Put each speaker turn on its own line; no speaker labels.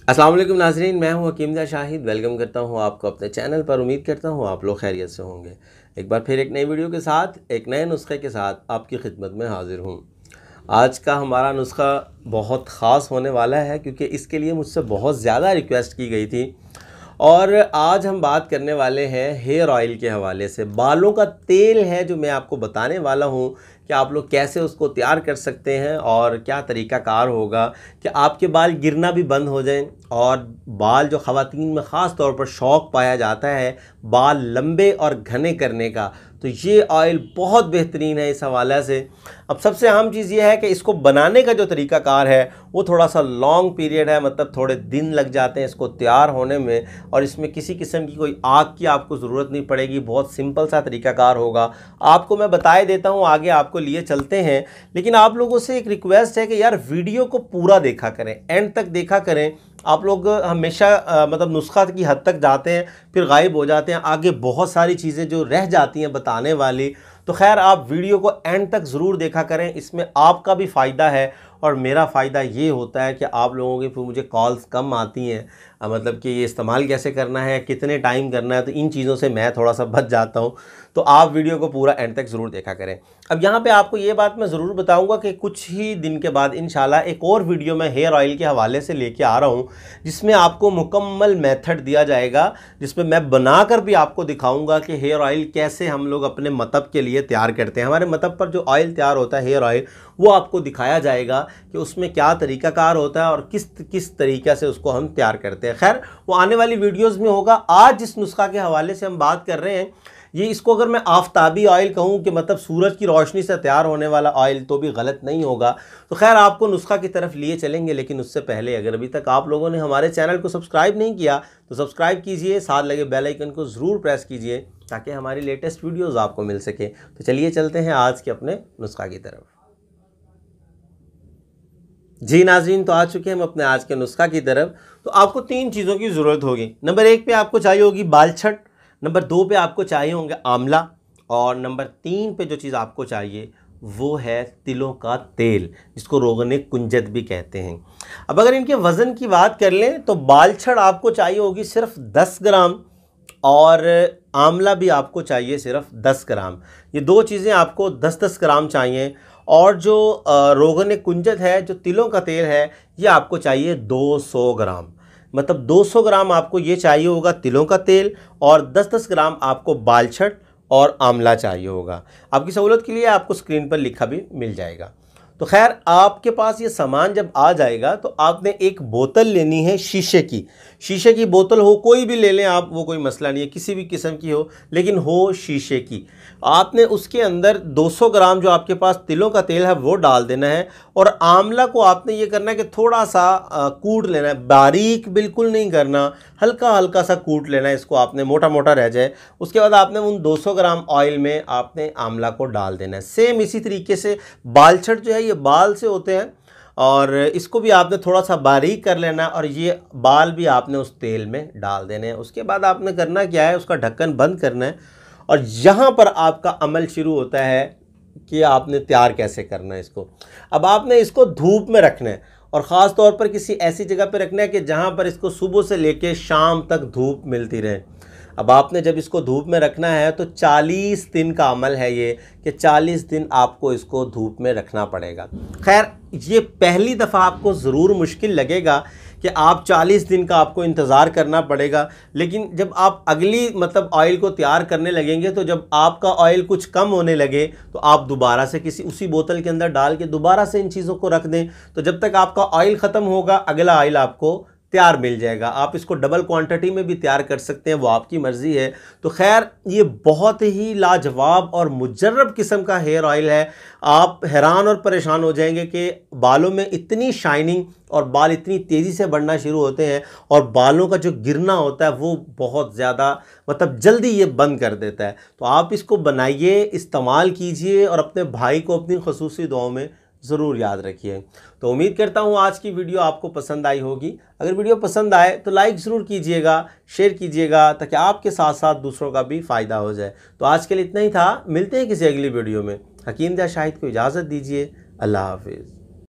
अस्सलाम वालेकुम नाज़रीन, मैं हूं हकीम शाहिद। वेलकम करता हूं आपको अपने चैनल पर। उम्मीद करता हूं आप लोग खैरियत से होंगे। एक बार फिर एक नई वीडियो के साथ, एक नए नुस्खे के साथ आपकी खिदमत में हाजिर हूं। आज का हमारा नुस्खा बहुत ख़ास होने वाला है क्योंकि इसके लिए मुझसे बहुत ज़्यादा रिक्वेस्ट की गई थी। और आज हम बात करने वाले हैं हेयर ऑयल के हवाले से। बालों का तेल है जो मैं आपको बताने वाला हूं कि आप लोग कैसे उसको तैयार कर सकते हैं और क्या तरीक़ाकार होगा कि आपके बाल गिरना भी बंद हो जाएं। और बाल जो ख़वातीन में ख़ास तौर पर शौक़ पाया जाता है बाल लंबे और घने करने का, तो ये ऑयल बहुत बेहतरीन है इस हवाले से। अब सबसे अहम चीज़ ये है कि इसको बनाने का जो तरीक़ाकार है वो थोड़ा सा लॉन्ग पीरियड है, मतलब थोड़े दिन लग जाते हैं इसको तैयार होने में। और इसमें किसी किस्म की कोई आग की आपको ज़रूरत नहीं पड़ेगी, बहुत सिंपल सा तरीक़ाकार होगा। आपको मैं बताए देता हूँ, आगे आपको लिए चलते हैं। लेकिन आप लोगों से एक रिक्वेस्ट है कि यार वीडियो को पूरा देखा करें, एंड तक देखा करें। आप लोग हमेशा मतलब नुस्खा की हद तक जाते हैं फिर गायब हो जाते हैं, आगे बहुत सारी चीज़ें जो रह जाती हैं बताने वाली। तो खैर आप वीडियो को एंड तक ज़रूर देखा करें, इसमें आपका भी फ़ायदा है और मेरा फ़ायदा ये होता है कि आप लोगों की फिर मुझे कॉल्स कम आती हैं, मतलब कि ये इस्तेमाल कैसे करना है, कितने टाइम करना है, तो इन चीज़ों से मैं थोड़ा सा बच जाता हूँ। तो आप वीडियो को पूरा एंड तक ज़रूर देखा करें। अब यहाँ पे आपको ये बात मैं ज़रूर बताऊँगा कि कुछ ही दिन के बाद इंशाल्लाह एक और वीडियो मैं हेयर ऑयल के हवाले से लेके आ रहा हूँ, जिसमें आपको मुकम्मल मेथड दिया जाएगा, जिसमें मैं बनाकर भी आपको दिखाऊँगा कि हेयर ऑयल कैसे हम लोग अपने मतब के लिए तैयार करते हैं। हमारे मतब पर जो ऑयल तैयार होता है हेयर ऑयल, वो आपको दिखाया जाएगा कि उसमें क्या तरीक़ाकार होता है और किस किस तरीक़े से उसको हम तैयार करते हैं। खैर वो आने वाली वीडियोस में होगा। आज जिस नुस्खा के हवाले से हम बात कर रहे हैं, ये इसको अगर मैं आफताबी ऑयल कहूँ कि मतलब सूरज की रोशनी से तैयार होने वाला ऑयल, तो भी गलत नहीं होगा। तो खैर आपको नुस्खा की तरफ लिए चलेंगे, लेकिन उससे पहले अगर अभी तक आप लोगों ने हमारे चैनल को सब्सक्राइब नहीं किया तो सब्सक्राइब कीजिए, साथ लगे बेल आइकन को ज़रूर प्रेस कीजिए ताकि हमारी लेटेस्ट वीडियोज़ आपको मिल सके। तो चलिए चलते हैं आज के अपने नुस्खा की तरफ। जी नाज़रीन, तो आ चुके हैं हम अपने आज के नुस्खा की तरफ। तो आपको तीन चीज़ों की ज़रूरत होगी। नंबर 1 पे आपको चाहिए होगी बालछट, नंबर 2 पे आपको चाहिए होंगे आंवला, और नंबर 3 पे जो चीज़ आपको चाहिए वो है तिलों का तेल, जिसको रोगन कुंजत भी कहते हैं। अब अगर इनके वज़न की बात कर लें तो बालछट आपको चाहिए होगी सिर्फ 10 ग्राम, और आंवला भी आपको चाहिए सिर्फ 10 ग्राम। ये दो चीज़ें आपको 10-10 ग्राम चाहिए। और जो रोगन कुंजत है, जो तिलों का तेल है, ये आपको चाहिए 200 ग्राम। मतलब 200 ग्राम आपको ये चाहिए होगा तिलों का तेल, और 10-10 ग्राम आपको बालछट और आंवला चाहिए होगा। आपकी सहूलत के लिए आपको स्क्रीन पर लिखा भी मिल जाएगा। तो खैर आपके पास ये सामान जब आ जाएगा तो आपने एक बोतल लेनी है शीशे की। शीशे की बोतल हो, कोई भी ले लें आप, वो कोई मसला नहीं है, किसी भी किस्म की हो, लेकिन हो शीशे की। आपने उसके अंदर 200 ग्राम जो आपके पास तिलों का तेल है वो डाल देना है। और आंवला को आपने ये करना है कि थोड़ा सा कूट लेना है, बारीक बिल्कुल नहीं करना, हल्का हल्का सा कूट लेना है इसको, आपने मोटा मोटा रह जाए। उसके बाद आपने उन 200 ग्राम ऑयल में आपने आंवला को डाल देना है। सेम इसी तरीके से बालछट जो है ये बाल से होते हैं, और इसको भी आपने थोड़ा सा बारीक कर लेना, और ये बाल भी आपने उस तेल में डाल देने हैं। उसके बाद आपने करना क्या है, उसका ढक्कन बंद करना है, और यहाँ पर आपका अमल शुरू होता है कि आपने तैयार कैसे करना है इसको। अब आपने इसको धूप में रखना है, और ख़ास तौर पर किसी ऐसी जगह पर रखना है कि जहाँ पर इसको सुबह से लेके शाम तक धूप मिलती रहे। अब आपने जब इसको धूप में रखना है तो 40 दिन का अमल है ये, कि 40 दिन आपको इसको धूप में रखना पड़ेगा। खैर ये पहली दफ़ा आपको ज़रूर मुश्किल लगेगा कि आप 40 दिन का आपको इंतज़ार करना पड़ेगा, लेकिन जब आप अगली मतलब ऑयल को तैयार करने लगेंगे, तो जब आपका ऑयल कुछ कम होने लगे तो आप दोबारा से किसी उसी बोतल के अंदर डाल के दोबारा से इन चीज़ों को रख दें। तो जब तक आपका ऑयल ख़त्म होगा अगला ऑयल आपको तैयार मिल जाएगा। आप इसको डबल क्वांटिटी में भी तैयार कर सकते हैं, वो आपकी मर्ज़ी है। तो खैर ये बहुत ही लाजवाब और मुजर्रब किस्म का हेयर ऑयल है। आप हैरान और परेशान हो जाएंगे कि बालों में इतनी शाइनिंग और बाल इतनी तेज़ी से बढ़ना शुरू होते हैं, और बालों का जो गिरना होता है वो बहुत ज़्यादा मतलब जल्दी ये बंद कर देता है। तो आप इसको बनाइए, इस्तेमाल कीजिए, और अपने भाई को अपनी ख़ुसूसी दुआओं में ज़रूर याद रखिए। तो उम्मीद करता हूँ आज की वीडियो आपको पसंद आई होगी। अगर वीडियो पसंद आए तो लाइक ज़रूर कीजिएगा, शेयर कीजिएगा, ताकि आपके साथ साथ दूसरों का भी फ़ायदा हो जाए। तो आज के लिए इतना ही था, मिलते हैं किसी अगली वीडियो में। हकीम शाहिद को इजाज़त दीजिए। अल्लाह हाफिज़।